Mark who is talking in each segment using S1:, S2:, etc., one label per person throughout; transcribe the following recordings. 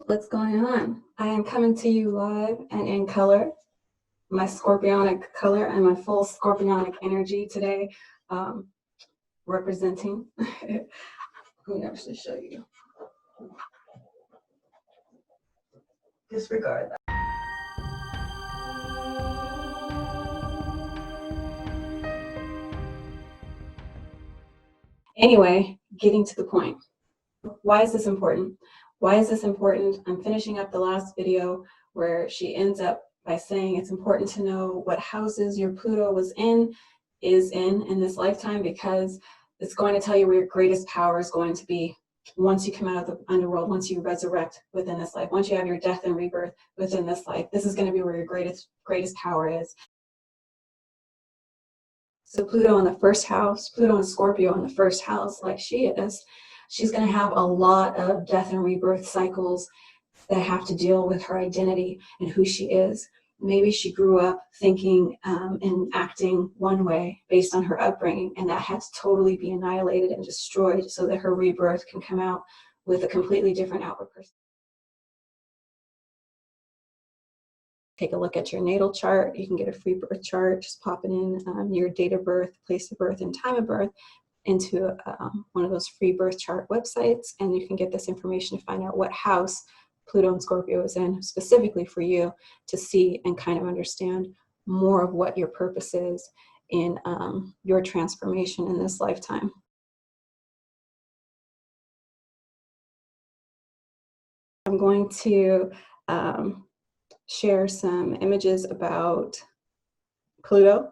S1: What's going on? I am coming to you live and in color, my scorpionic color and my full scorpionic energy today, representing. Let me actually show you. Disregard that. Anyway, getting to the point. Why is this important? Why is this important? I'm finishing up the last video where she ends up by saying it's important to know what houses your Pluto is in this lifetime, because it's going to tell you where your greatest power is going to be once you come out of the underworld, once you resurrect within this life, once you have your death and rebirth within this life. This is going to be where your greatest power is. So Pluto in the first house, Pluto and Scorpio in the first house, like she is, she's going to have a lot of death and rebirth cycles that have to deal with her identity and who she is. Maybe she grew up thinking and acting one way based on her upbringing, and that had to totally be annihilated and destroyed so that her rebirth can come out with a completely different outward person. Take a look at your natal chart. You can get a free birth chart, just popping in your date of birth, place of birth, and time of birth into one of those free birth chart websites, and you can get this information to find out what house Pluto and Scorpio is in specifically for you, to see and kind of understand more of what your purpose is in your transformation in this lifetime. I'm going to share some images about Pluto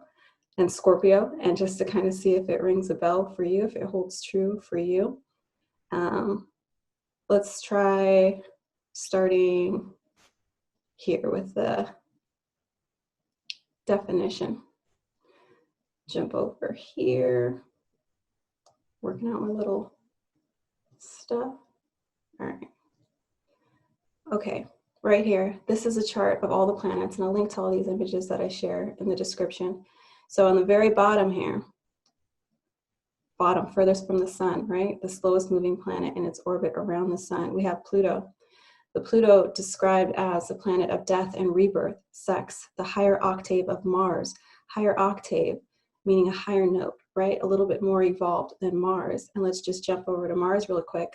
S1: and Scorpio, and just to kind of see if it rings a bell for you, if it holds true for you. Let's try starting here with the definition. Jump over here, working out my little stuff. All right. Okay, right here, this is a chart of all the planets, and I'll link to all these images that I share in the description. So on the very bottom here, bottom furthest from the sun, right? The slowest moving planet in its orbit around the sun, we have Pluto. The Pluto described as the planet of death and rebirth, sex, the higher octave of Mars. Higher octave, meaning a higher note, right? A little bit more evolved than Mars. And let's just jump over to Mars real quick.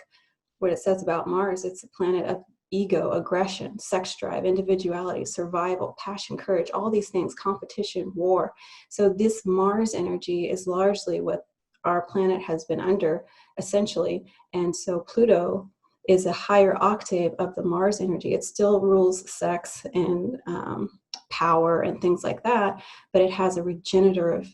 S1: What it says about Mars, it's a planet of ego, aggression, sex drive, individuality, survival, passion, courage, all these things, competition, war. So this Mars energy is largely what our planet has been under, essentially. And so Pluto is a higher octave of the Mars energy. It still rules sex and power and things like that, but it has a regenerative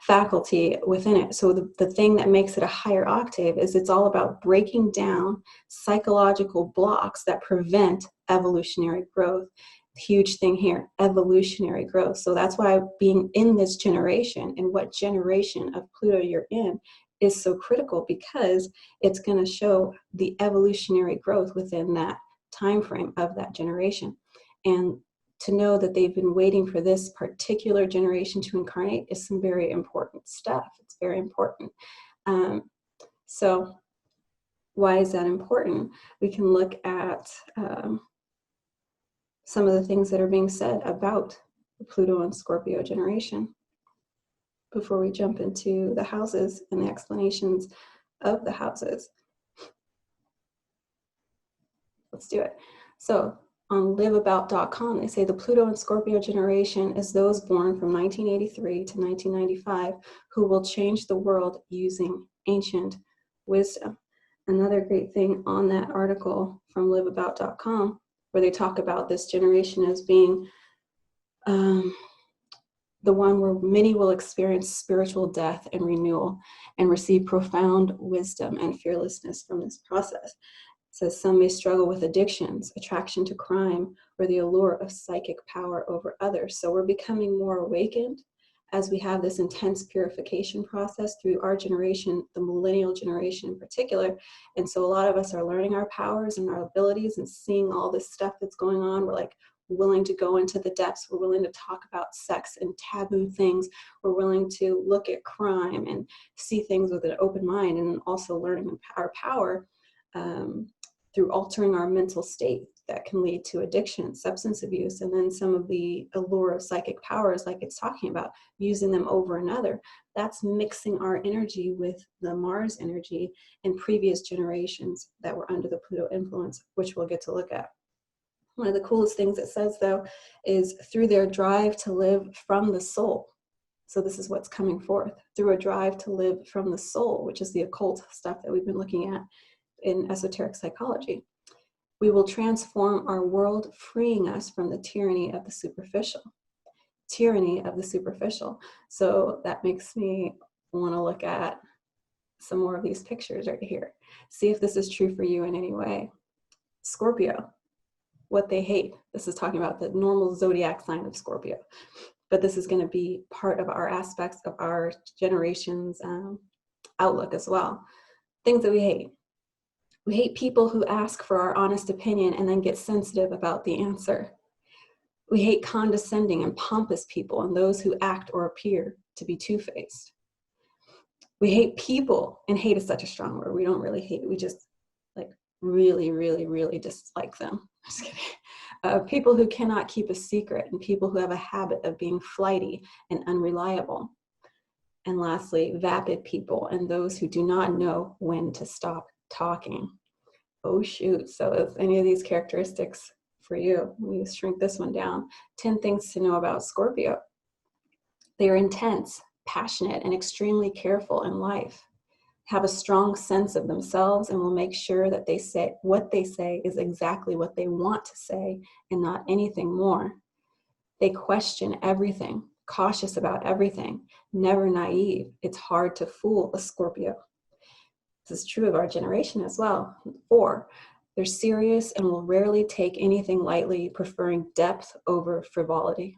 S1: faculty within it. So the thing that makes it a higher octave is it's all about breaking down psychological blocks that prevent evolutionary growth. Huge thing here, evolutionary growth. So that's why being in this generation, and what generation of Pluto you're in, is so critical, because it's going to show the evolutionary growth within that time frame of that generation. And to know that they've been waiting for this particular generation to incarnate is some very important stuff. It's very important. So why is that important? We can look at some of the things that are being said about the Pluto and Scorpio generation before we jump into the houses and the explanations of the houses. Let's do it. So on liveabout.com, they say the Pluto and Scorpio generation is those born from 1983 to 1995 who will change the world using ancient wisdom. Another great thing on that article from liveabout.com, where they talk about this generation as being the one where many will experience spiritual death and renewal and receive profound wisdom and fearlessness from this process. It says some may struggle with addictions, attraction to crime, or the allure of psychic power over others. So we're becoming more awakened as we have this intense purification process through our generation, the millennial generation in particular. And so a lot of us are learning our powers and our abilities and seeing all this stuff that's going on. We're like, willing to go into the depths. We're willing to talk about sex and taboo things. We're willing to look at crime and see things with an open mind, and also learning our power through altering our mental state that can lead to addiction, substance abuse, and then some of the allure of psychic powers, like it's talking about, using them over another. That's mixing our energy with the Mars energy in previous generations that were under the Pluto influence, which we'll get to look at. One of the coolest things it says, though, is through their drive to live from the soul. So this is what's coming forth, through a drive to live from the soul, which is the occult stuff that we've been looking at in esoteric psychology. We will transform our world, freeing us from the tyranny of the superficial. Tyranny of the superficial. So that makes me want to look at some more of these pictures right here. See if this is true for you in any way. Scorpio, what they hate. This is talking about the normal zodiac sign of Scorpio. But this is going to be part of our aspects of our generation's outlook as well. Things that we hate. We hate people who ask for our honest opinion and then get sensitive about the answer. We hate condescending and pompous people and those who act or appear to be two-faced. We hate people, and hate is such a strong word. We don't really hate, we just like really, really, really dislike them. Just kidding. People who cannot keep a secret, and people who have a habit of being flighty and unreliable. And lastly, vapid people and those who do not know when to stop talking. Oh shoot, so if any of these characteristics for you, we shrink this one down. 10 things to know about Scorpio. They are intense, passionate, and extremely careful in life. Have a strong sense of themselves and will make sure that what they say is exactly what they want to say and not anything more. They question everything, cautious about everything, never naive. It's hard to fool a Scorpio. This is true of our generation as well. 4, they're serious and will rarely take anything lightly, preferring depth over frivolity.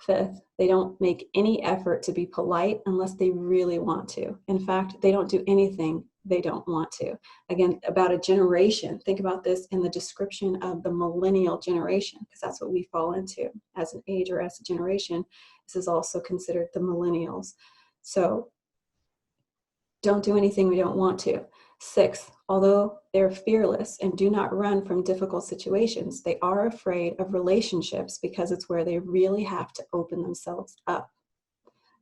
S1: 5th, they don't make any effort to be polite unless they really want to. In fact, they don't do anything they don't want to. Again, about a generation, think about this in the description of the millennial generation, because that's what we fall into as an age or as a generation. This is also considered the millennials. So don't do anything we don't want to. 6th, although they're fearless and do not run from difficult situations, they are afraid of relationships because it's where they really have to open themselves up.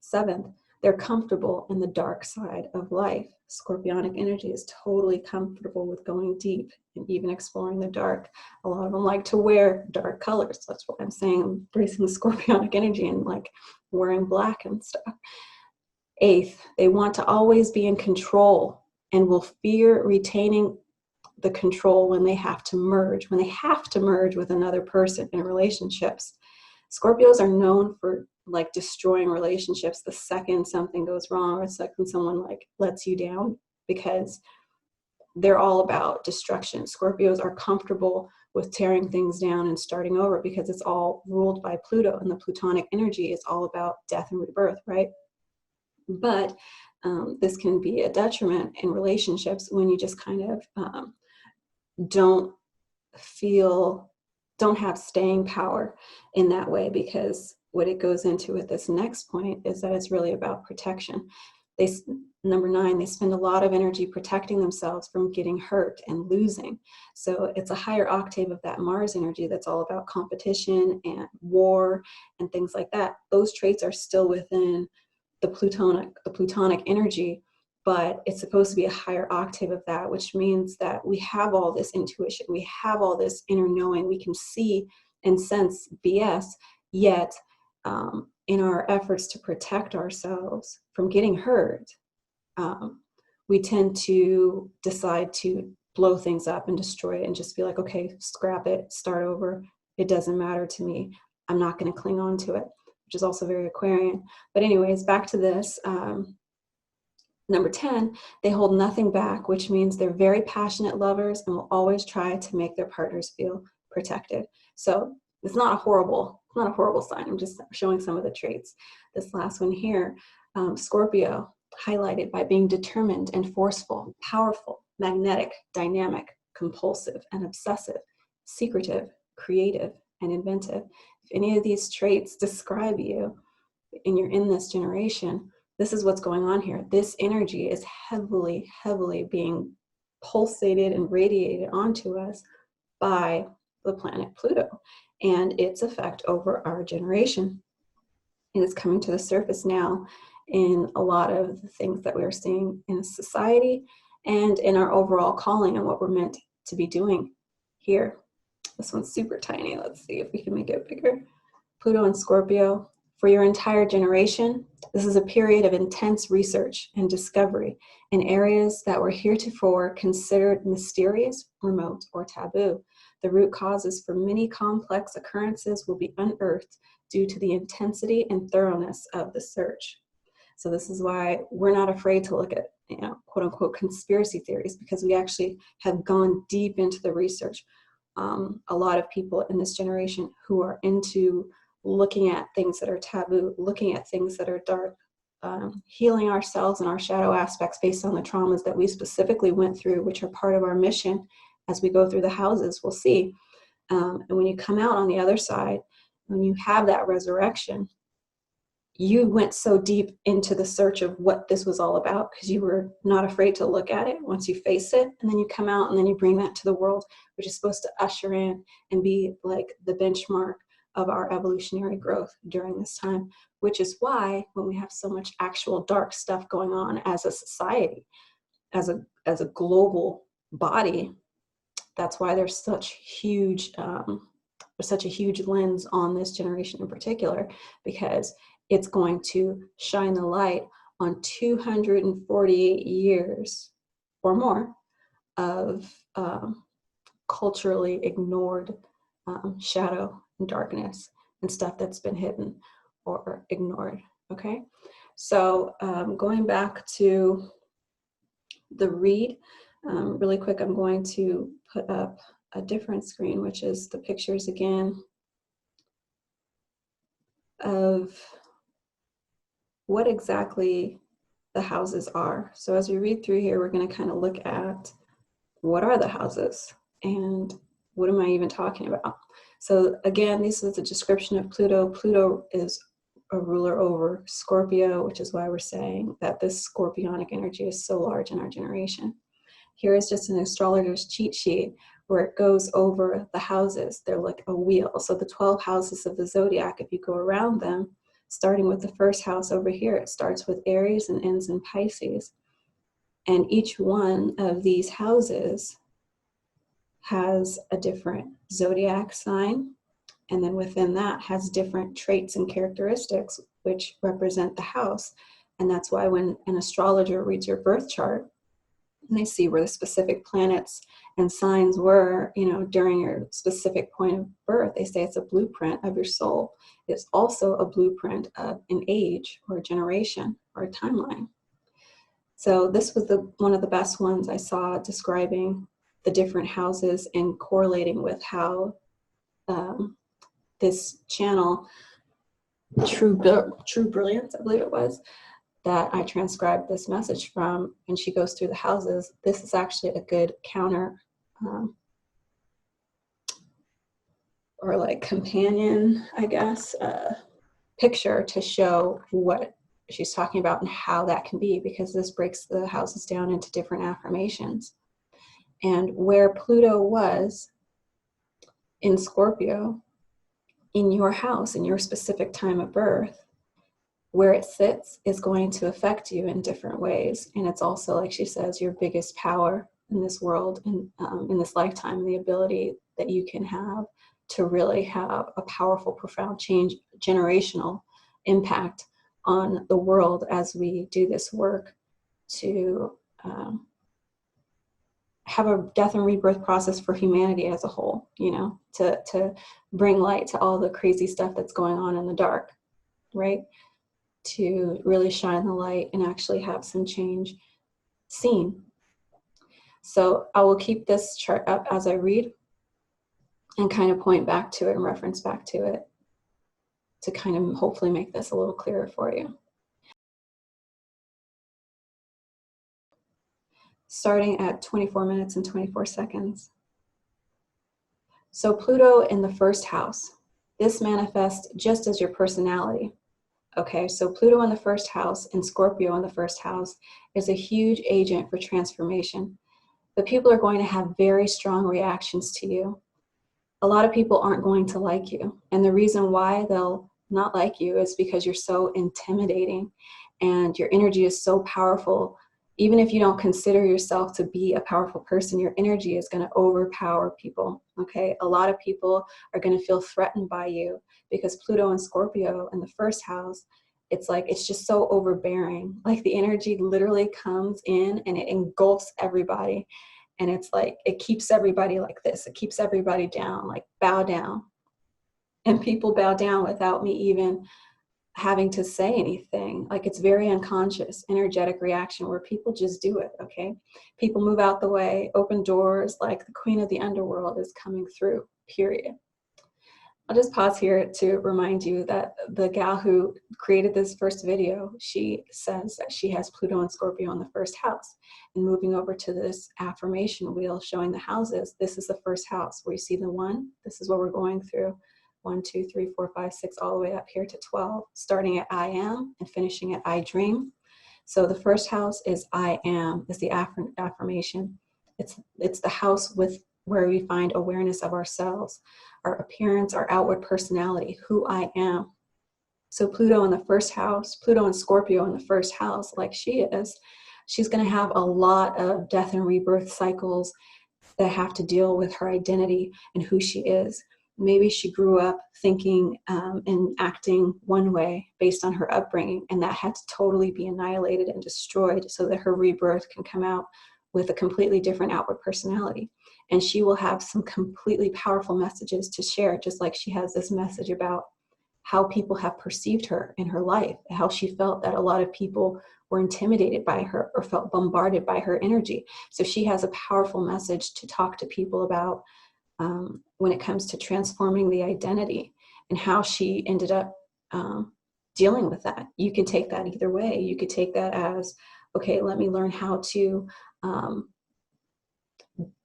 S1: 7th, they're comfortable in the dark side of life. Scorpionic energy is totally comfortable with going deep and even exploring the dark. A lot of them like to wear dark colors. That's what I'm saying. I'm embracing the Scorpionic energy and like wearing black and stuff. 8th, they want to always be in control and will fear retaining the control when they have to merge with another person in relationships. Scorpios are known for like destroying relationships the second something goes wrong, or the second someone like lets you down, because they're all about destruction. Scorpios are comfortable with tearing things down and starting over because it's all ruled by Pluto, and the Plutonic energy is all about death and rebirth, right? But this can be a detriment in relationships when you just kind of don't have staying power in that way, because what it goes into with this next point is that it's really about protection. Number 9, they spend a lot of energy protecting themselves from getting hurt and losing. So it's a higher octave of that Mars energy that's all about competition and war and things like that. Those traits are still within the Plutonic energy, but it's supposed to be a higher octave of that, which means that we have all this intuition, we have all this inner knowing, we can see and sense BS, yet in our efforts to protect ourselves from getting hurt, we tend to decide to blow things up and destroy it and just be like, okay, scrap it, start over, it doesn't matter to me, I'm not going to cling on to it, which is also very Aquarian. But anyways, back to this. Number 10, they hold nothing back, which means they're very passionate lovers and will always try to make their partners feel protected. So it's not a horrible sign. I'm just showing some of the traits. This last one here, Scorpio, highlighted by being determined and forceful, powerful, magnetic, dynamic, compulsive, and obsessive, secretive, creative, and inventive. If any of these traits describe you and you're in this generation, this is what's going on here. This energy is heavily, heavily being pulsated and radiated onto us by the planet Pluto and its effect over our generation. And it's coming to the surface now in a lot of the things that we're seeing in society and in our overall calling and what we're meant to be doing here. This one's super tiny. Let's see if we can make it bigger. Pluto and Scorpio. For your entire generation, this is a period of intense research and discovery in areas that were heretofore considered mysterious, remote, or taboo. The root causes for many complex occurrences will be unearthed due to the intensity and thoroughness of the search. So this is why we're not afraid to look at, quote unquote, conspiracy theories, because we actually have gone deep into the research. A lot of people in this generation who are into looking at things that are taboo, looking at things that are dark, healing ourselves and our shadow aspects based on the traumas that we specifically went through, which are part of our mission as we go through the houses, we'll see. And when you come out on the other side, when you have that resurrection, you went so deep into the search of what this was all about because you were not afraid to look at it once you face it. And then you come out and then you bring that to the world, which is supposed to usher in and be like the benchmark of our evolutionary growth during this time, which is why when we have so much actual dark stuff going on as a society, as a global body, that's why there's such a huge lens on this generation in particular, because it's going to shine the light on 248 years or more of culturally ignored shadow and darkness and stuff that's been hidden or ignored. Okay, so going back to the read, really quick, I'm going to put up a different screen, which is the pictures again of what exactly the houses are. So as we read through here, we're going to kind of look at what are the houses and what am I even talking about? So again, this is a description of Pluto. Pluto is a ruler over Scorpio, which is why we're saying that this scorpionic energy is so large in our generation. Here is just an astrologer's cheat sheet where it goes over the houses. They're like a wheel. So the 12 houses of the zodiac, if you go around them, starting with the first house over here, it starts with Aries and ends in Pisces. And each one of these houses has a different zodiac sign, and then within that has different traits and characteristics which represent the house. And that's why when an astrologer reads your birth chart and they see where the specific planets and signs were, during your specific point of birth, they say it's a blueprint of your soul. It's also a blueprint of an age or a generation or a timeline. So this was one of the best ones I saw describing the different houses and correlating with how this channel, True Brilliance, I believe it was, that I transcribed this message from, and she goes through the houses. This is actually a good counter or like companion, I guess, picture to show what she's talking about and how that can be, because this breaks the houses down into different affirmations. And where Pluto was in Scorpio, in your house, in your specific time of birth, where it sits is going to affect you in different ways. And it's also, like she says, your biggest power in this world and in this lifetime, the ability that you can have to really have a powerful, profound change, generational impact on the world as we do this work to have a death and rebirth process for humanity as a whole, to bring light to all the crazy stuff that's going on in the dark, right? To really shine the light and actually have some change seen. So I will keep this chart up as I read and kind of point back to it and reference back to it to kind of hopefully make this a little clearer for you. Starting at 24 minutes and 24 seconds. So Pluto in the first house, this manifests just as your personality. Okay, so Pluto in the first house and Scorpio in the first house is a huge agent for transformation. But people are going to have very strong reactions to you. A lot of people aren't going to like you. And the reason why they'll not like you is because you're so intimidating and your energy is so powerful. Even if you don't consider yourself to be a powerful person, your energy is going to overpower people. Okay, a lot of people are going to feel threatened by you because Pluto and Scorpio in the first house, it's like, it's just so overbearing. Like the energy literally comes in and it engulfs everybody. And it's like, it keeps everybody like this. It keeps everybody down, like bow down. And people bow down without me even having to say anything. Like it's very unconscious, energetic reaction where people just do it, okay? People move out the way, open doors, like the queen of the underworld is coming through, period. I'll just pause here to remind you that the gal who created this first video, she says that she has Pluto and Scorpio in the first house. And moving over to this affirmation wheel showing the houses, this is the first house where you see the 1. This is what we're going through. 1, 2, 3, 4, 5, 6, all the way up here to 12, starting at I am and finishing at I dream. So the first house is I am, is the affirmation. It's the house where we find awareness of ourselves, our appearance, our outward personality, who I am. So Pluto in the first house, Pluto and Scorpio in the first house, like she is, she's going to have a lot of death and rebirth cycles that have to deal with her identity and who she is. Maybe she grew up thinking and acting one way based on her upbringing, and that had to totally be annihilated and destroyed so that her rebirth can come out with a completely different outward personality. And she will have some completely powerful messages to share, just like she has this message about how people have perceived her in her life, how she felt that a lot of people were intimidated by her or felt bombarded by her energy. So she has a powerful message to talk to people about when it comes to transforming the identity and how she ended up dealing with that. You can take that either way. You could take that as, okay, let me learn how to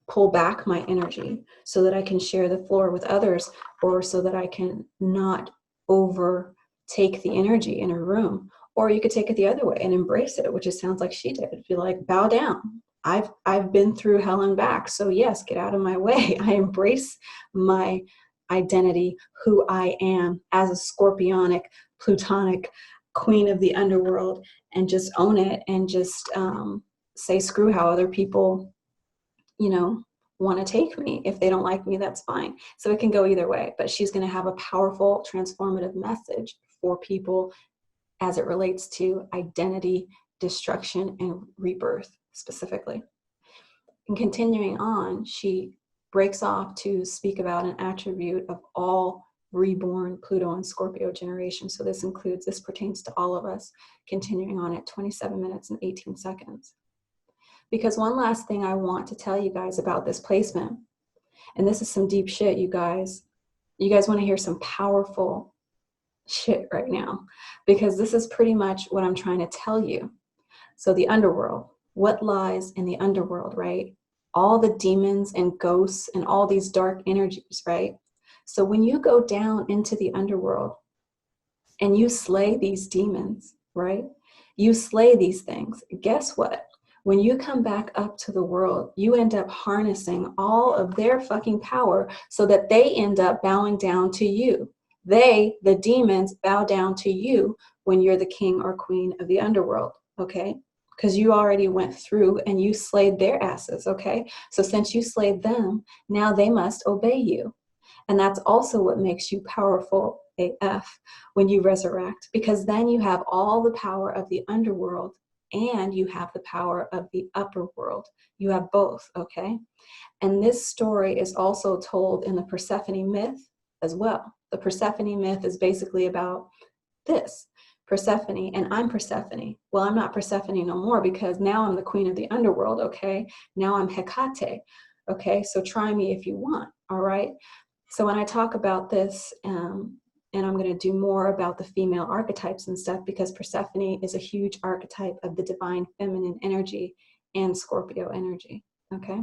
S1: pull back my energy so that I can share the floor with others, or so that I can not overtake the energy in a room. Or you could take it the other way and embrace it, which it sounds like she did. Be like, bow down. I've been through hell and back. So yes, get out of my way. I embrace my identity, who I am as a scorpionic, plutonic queen of the underworld, and just own it and just say screw how other people, you know, want to take me. If they don't like me, that's fine. So it can go either way, but she's going to have a powerful transformative message for people as it relates to identity, destruction, and rebirth specifically. And continuing on, she breaks off to speak about an attribute of all reborn Pluto and Scorpio generation. So this pertains to all of us, continuing on at 27 minutes and 18 seconds. Because one last thing I want to tell you guys about this placement, and this is some deep shit, you guys. You guys want to hear some powerful shit right now, because this is pretty much what I'm trying to tell you. So the underworld, what lies in the underworld, right? All the demons and ghosts and all these dark energies, right? So when you go down into the underworld and you slay these demons, right? You slay these things. Guess what? When you come back up to the world, you end up harnessing all of their fucking power so that they end up bowing down to you. They, the demons, bow down to you when you're the king or queen of the underworld, okay? Because you already went through and you slayed their asses, okay? So since you slayed them, now they must obey you. And that's also what makes you powerful AF when you resurrect, because then you have all the power of the underworld and you have the power of the upper world. You have both, okay? And this story is also told in the Persephone myth as well. The Persephone myth is basically about this. Persephone, and I'm Persephone. Well, I'm not Persephone no more because now I'm the queen of the underworld, okay? Now I'm Hecate, okay? So try me if you want, all right? So when I talk about this, and I'm going to do more about the female archetypes and stuff, because Persephone is a huge archetype of the divine feminine energy and Scorpio energy, okay?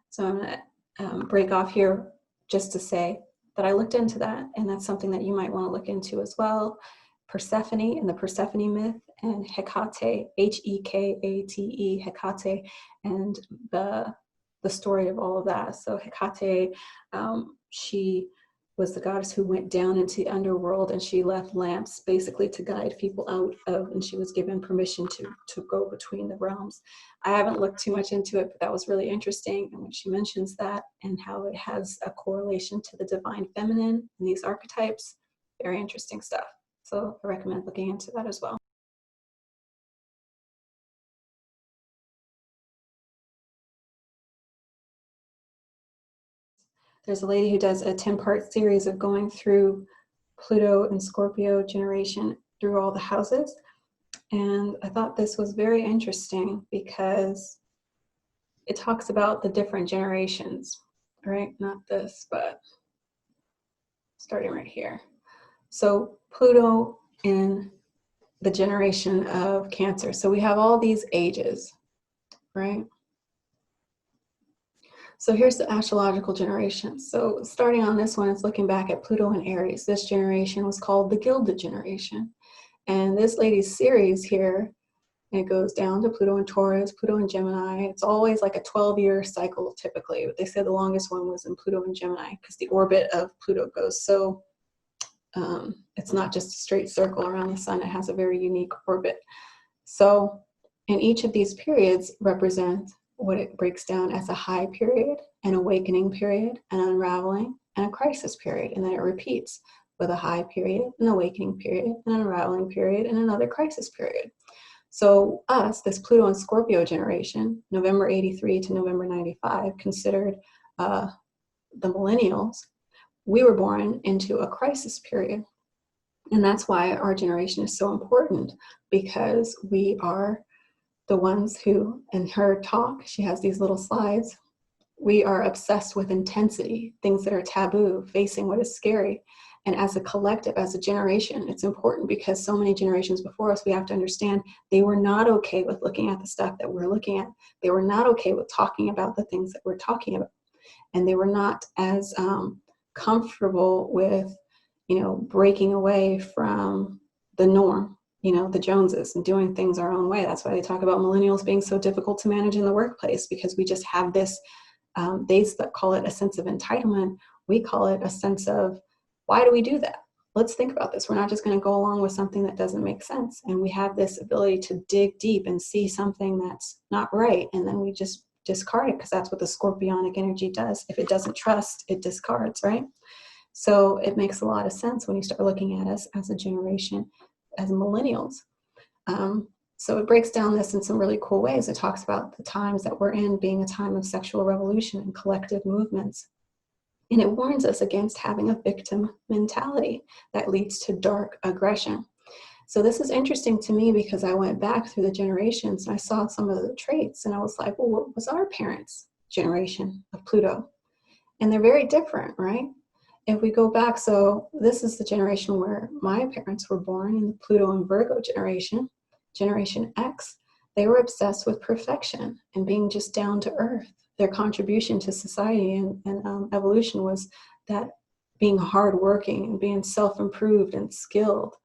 S1: So I'm going break off here just to say that I looked into that, and that's something that you might want to look into as well. Persephone and the Persephone myth, and Hecate, Hekate, Hecate, and the story of all of that. So Hecate, she was the goddess who went down into the underworld, and she left lamps basically to guide people out of, and she was given permission to go between the realms. I haven't looked too much into it, but that was really interesting. And when she mentions that and how it has a correlation to the divine feminine and these archetypes, very interesting stuff. So I recommend looking into that as well. There's a lady who does a 10-part series of going through Pluto and Scorpio generation through all the houses. And I thought this was very interesting because it talks about the different generations, right? Not this, but starting right here. So Pluto in the generation of Cancer. So we have all these ages, right? So here's the astrological generation. So starting on this one, it's looking back at Pluto and Aries. This generation was called the Gilded Generation. And this lady's series here, it goes down to Pluto and Taurus, Pluto and Gemini. It's always like a 12-year cycle typically. But they said the longest one was in Pluto and Gemini because the orbit of Pluto goes so, it's not just a straight circle around the sun. It has a very unique orbit. So in each of these periods represent what it breaks down as a high period, an awakening period, an unraveling, and a crisis period. And then it repeats with a high period, an awakening period, an unraveling period, and another crisis period. So us, this Pluto and Scorpio generation, November 83 to November 95, considered the millennials, we were born into a crisis period. And that's why our generation is so important, because we are the ones who, in her talk, she has these little slides, we are obsessed with intensity, things that are taboo, facing what is scary. And as a collective, as a generation, it's important because so many generations before us, we have to understand they were not okay with looking at the stuff that we're looking at. They were not okay with talking about the things that we're talking about. And they were not as comfortable with, breaking away from the norm, the Joneses, and doing things our own way. That's why they talk about millennials being so difficult to manage in the workplace, because we just have this, they call it a sense of entitlement. We call it a sense of, why do we do that? Let's think about this. We're not just going to go along with something that doesn't make sense. And we have this ability to dig deep and see something that's not right. And then we just discard it, because that's what the scorpionic energy does. If it doesn't trust, it discards, right? So it makes a lot of sense when you start looking at us as a generation, as millennials. So it breaks down this in some really cool ways. It talks about the times that we're in being a time of sexual revolution and collective movements. And it warns us against having a victim mentality that leads to dark aggression. So this is interesting to me because I went back through the generations and I saw some of the traits, and I was like, well, what was our parents' generation of Pluto? And they're very different, right? If we go back, so this is the generation where my parents were born, in the Pluto and Virgo generation, Generation X. They were obsessed with perfection and being just down to earth. Their contribution to society and evolution was that being hardworking and being self-improved and skilled.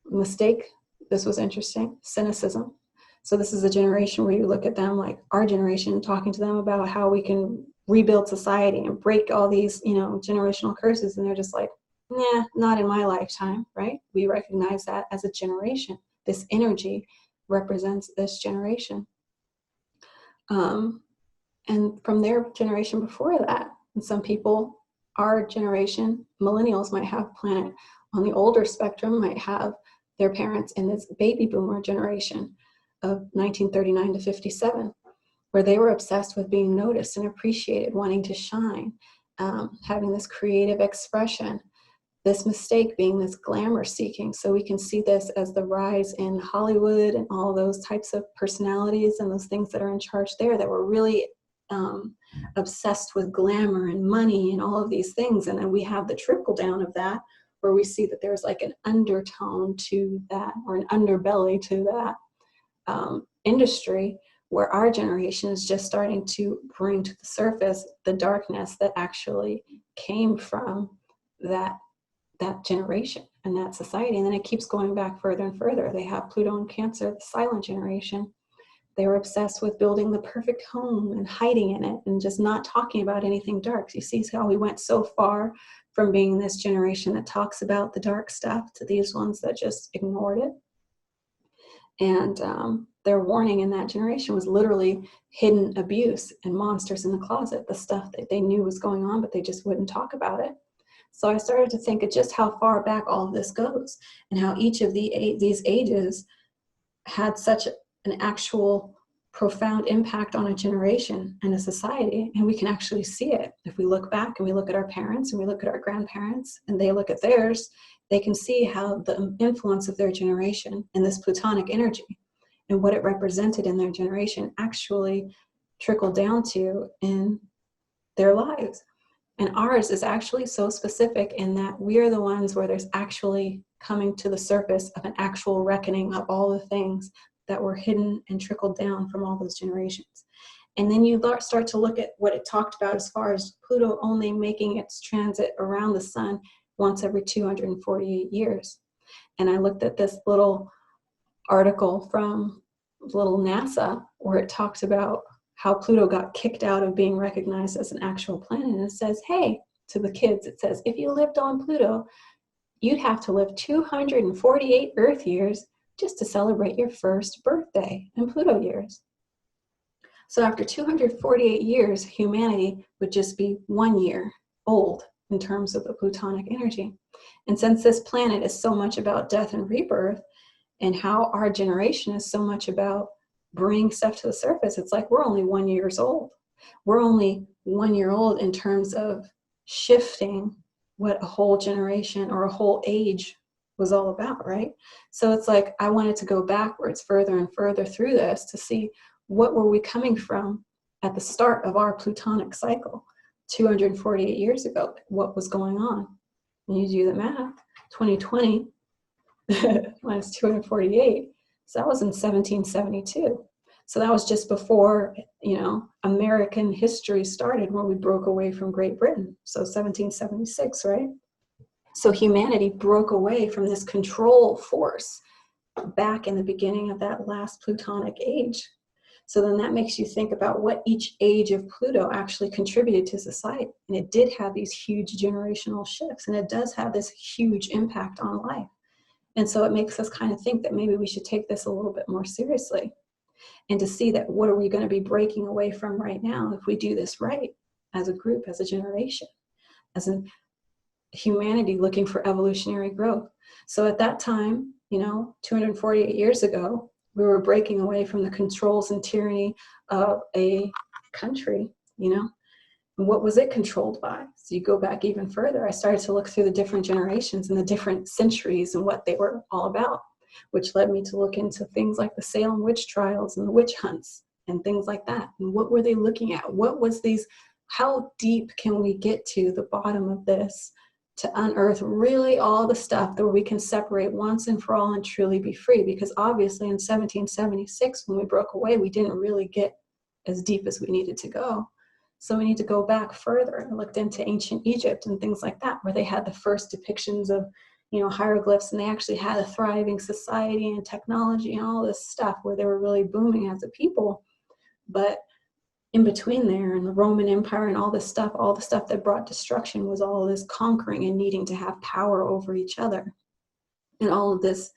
S1: Mistake, this was interesting, cynicism. So this is a generation where you look at them like our generation, talking to them about how we can rebuild society and break all these, generational curses. And they're just like, nah, not in my lifetime, right? We recognize that as a generation. This energy represents this generation. And from their generation before that, and some people, our generation, millennials, might have planet on the older spectrum, might have their parents in this baby boomer generation of 1939 to 57, where they were obsessed with being noticed and appreciated, wanting to shine, having this creative expression, this mistake being this glamour seeking. So we can see this as the rise in Hollywood and all those types of personalities and those things that are in charge there that were really obsessed with glamour and money and all of these things. And then we have the trickle down of that, where we see that there's like an undertone to that, or an underbelly to that industry, where our generation is just starting to bring to the surface the darkness that actually came from that generation and that society. And then it keeps going back further and further. They have Pluto in Cancer, the silent generation. They were obsessed with building the perfect home and hiding in it and just not talking about anything dark. You see how we went so far from being this generation that talks about the dark stuff to these ones that just ignored it. And their warning in that generation was literally hidden abuse and monsters in the closet, the stuff that they knew was going on, but they just wouldn't talk about it. So I started to think of just how far back all of this goes and how each of these ages had such an actual profound impact on a generation and a society. And we can actually see it. If we look back and we look at our parents and we look at our grandparents and they look at theirs, they can see how the influence of their generation and this Plutonic energy and what it represented in their generation actually trickled down to in their lives. And ours is actually so specific in that we are the ones where there's actually coming to the surface of an actual reckoning of all the things that were hidden and trickled down from all those generations. And then you start to look at what it talked about as far as Pluto only making its transit around the sun once every 248 years. And I looked at this little article from little NASA where it talks about how Pluto got kicked out of being recognized as an actual planet. And it says, hey, to the kids, it says, if you lived on Pluto, you'd have to live 248 Earth years just to celebrate your first birthday in Pluto years. So after 248 years, humanity would just be 1 year old in terms of the Plutonic energy. And since this planet is so much about death and rebirth, and how our generation is so much about bringing stuff to the surface, it's like we're only 1 year old. We're only 1 year old in terms of shifting what a whole generation or a whole age was all about, right? So it's like I wanted to go backwards further and further through this to see what were we coming from at the start of our Plutonic cycle 248 years ago. What was going on? And you do the math, 2020 minus 248. So that was in 1772. So that was just before, American history started when we broke away from Great Britain. So 1776, right? So humanity broke away from this control force back in the beginning of that last Plutonic age. So then that makes you think about what each age of Pluto actually contributed to society. And it did have these huge generational shifts, and it does have this huge impact on life. And so it makes us kind of think that maybe we should take this a little bit more seriously and to see that what are we going to be breaking away from right now if we do this right as a group, as a generation, as in humanity looking for evolutionary growth. So at that time, 248 years ago, we were breaking away from the controls and tyranny of a country, And what was it controlled by? So you go back even further. I started to look through the different generations and the different centuries and what they were all about, which led me to look into things like the Salem witch trials and the witch hunts and things like that. And what were they looking at? How deep can we get to the bottom of this to unearth really all the stuff that we can separate once and for all and truly be free? Because obviously in 1776, when we broke away, we didn't really get as deep as we needed to go. So we need to go back further. I looked into ancient Egypt and things like that, where they had the first depictions of, hieroglyphs, and they actually had a thriving society and technology and all this stuff where they were really booming as a people. But in between there and the Roman Empire and all the stuff that brought destruction was all this conquering and needing to have power over each other. And all of this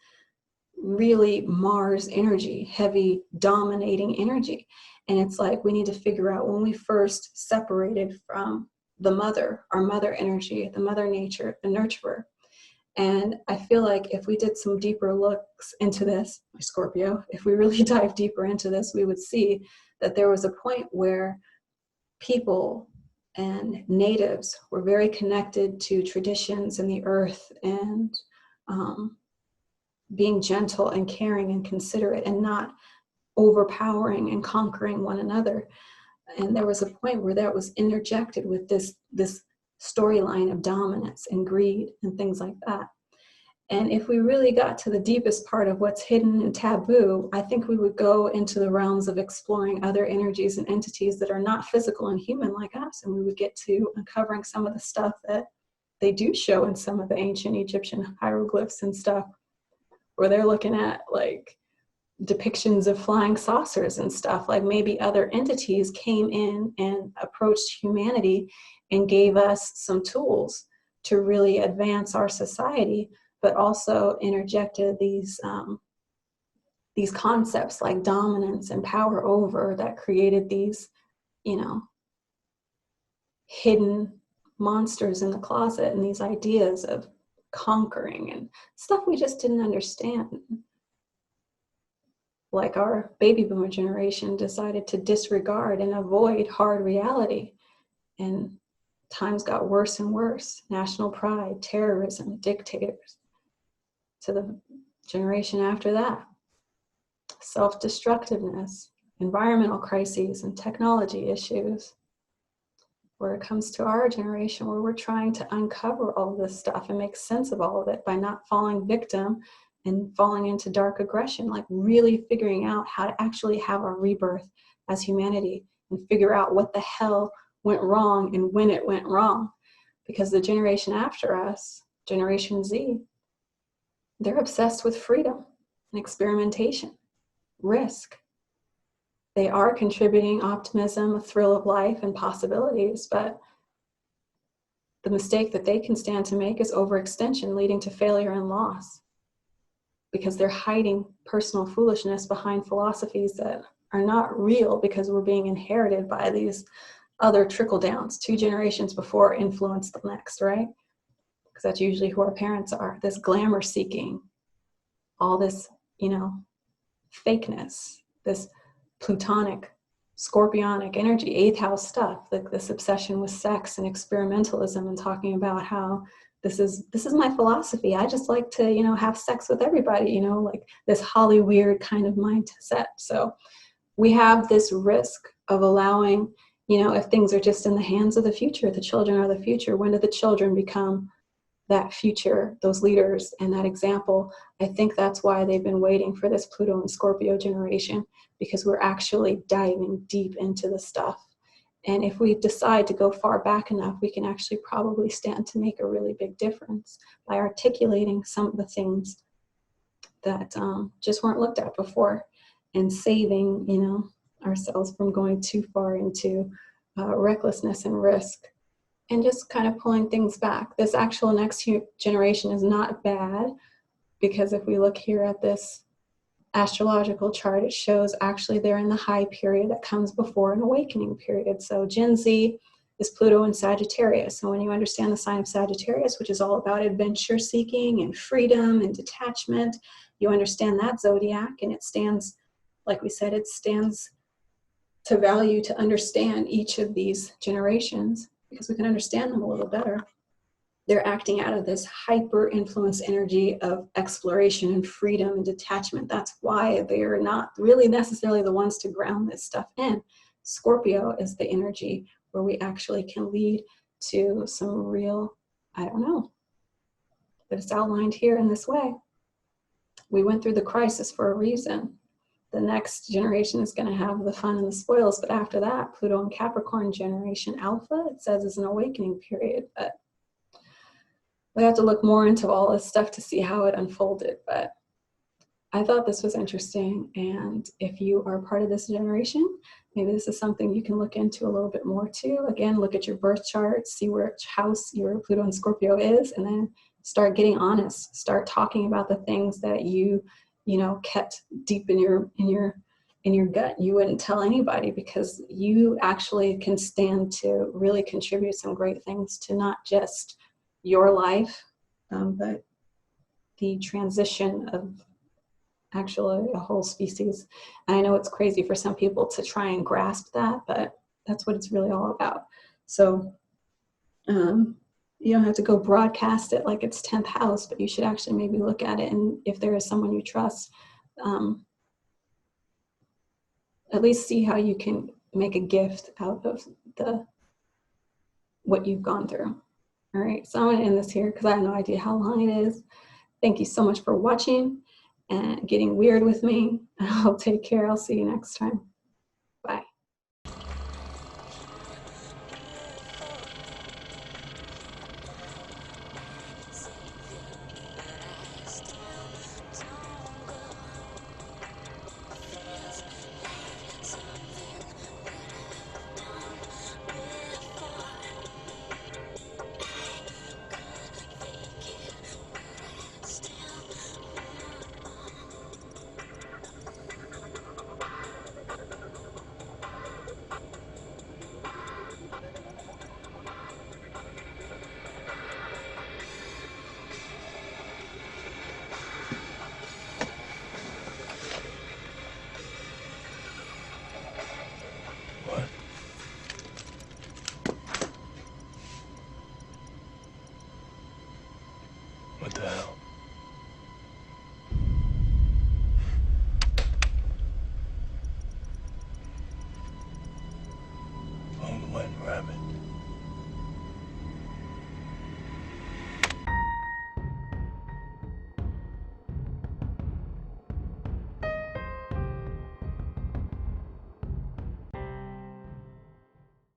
S1: really Mars energy, heavy dominating energy. And it's like we need to figure out when we first separated from the mother, our mother energy, the mother nature, the nurturer. And I feel like if we did some deeper looks into this, my Scorpio, if we really dive deeper into this, we would see that there was a point where people and natives were very connected to traditions and the earth and being gentle and caring and considerate and not overpowering and conquering one another. And there was a point where that was interjected with this storyline of dominance and greed and things like that. And if we really got to the deepest part of what's hidden and taboo, I think we would go into the realms of exploring other energies and entities that are not physical and human like us. And we would get to uncovering some of the stuff that they do show in some of the ancient Egyptian hieroglyphs and stuff, where they're looking at like depictions of flying saucers and stuff. Like maybe other entities came in and approached humanity and gave us some tools to really advance our society, but also interjected these concepts like dominance and power over that created these, you know, hidden monsters in the closet and these ideas of conquering and stuff we just didn't understand. Like our baby boomer generation decided to disregard and avoid hard reality, and times got worse and worse. National pride, terrorism, dictators. To the generation after that, self-destructiveness, environmental crises, and technology issues. Where it comes to our generation, where we're trying to uncover all of this stuff and make sense of all of it by not falling victim and falling into dark aggression, like really figuring out how to actually have a rebirth as humanity and figure out what the hell went wrong and when it went wrong. Because the generation after us, Generation Z, they're obsessed with freedom and experimentation, risk. They are contributing optimism, a thrill of life and possibilities, but the mistake that they can stand to make is overextension, leading to failure and loss, because they're hiding personal foolishness behind philosophies that are not real, because we're being inherited by these other trickle downs. 2 generations before influence the next, right? Because that's usually who our parents are. This glamour seeking, all this, you know, fakeness, this Plutonic, Scorpionic energy, 8th house stuff, like this obsession with sex and experimentalism and talking about how this is my philosophy. I just like to, you know, have sex with everybody, you know, like this Holly weird kind of mindset. So we have this risk of allowing, you know, if things are just in the hands of the future, the children are the future. When do the children become that future, those leaders and that example? I think that's why they've been waiting for this Pluto and Scorpio generation, because we're actually diving deep into the stuff. And if we decide to go far back enough, we can actually probably stand to make a really big difference by articulating some of the things that just weren't looked at before, and saving, you know, ourselves from going too far into recklessness and risk, and just kind of pulling things back. This actual next generation is not bad, because if we look here at this astrological chart, it shows actually they're in the high period that comes before an awakening period. So Gen Z is Pluto and Sagittarius. So when you understand the sign of Sagittarius, which is all about adventure seeking and freedom and detachment, you understand that zodiac, and it stands, like we said, it stands to value to understand each of these generations, because we can understand them a little better. They're acting out of this hyper influence energy of exploration and freedom and detachment. That's why they're not really necessarily the ones to ground this stuff in. Scorpio is the energy where we actually can lead to some real, I don't know, but it's outlined here in this way. We went through the crisis for a reason. The next generation is going to have the fun and the spoils, but after that, Pluto and Capricorn generation Alpha, it says, is an awakening period. But we have to look more into all this stuff to see how it unfolded. But I thought this was interesting, and if you are part of this generation, maybe this is something you can look into a little bit more too. Again, look at your birth chart, see which house your Pluto and Scorpio is, and then start getting honest. Start talking about the things that you know, kept deep in your gut. You wouldn't tell anybody, because you actually can stand to really contribute some great things to not just your life, but the transition of actually a whole species. And I know it's crazy for some people to try and grasp that, but that's what it's really all about. So you don't have to go broadcast it like it's 10th house, but you should actually maybe look at it, and if there is someone you trust, at least see how you can make a gift out of what you've gone through. All right, so I'm going to end this here because I have no idea how long it is. Thank you so much for watching and getting weird with me. I'll take care. I'll see you next time.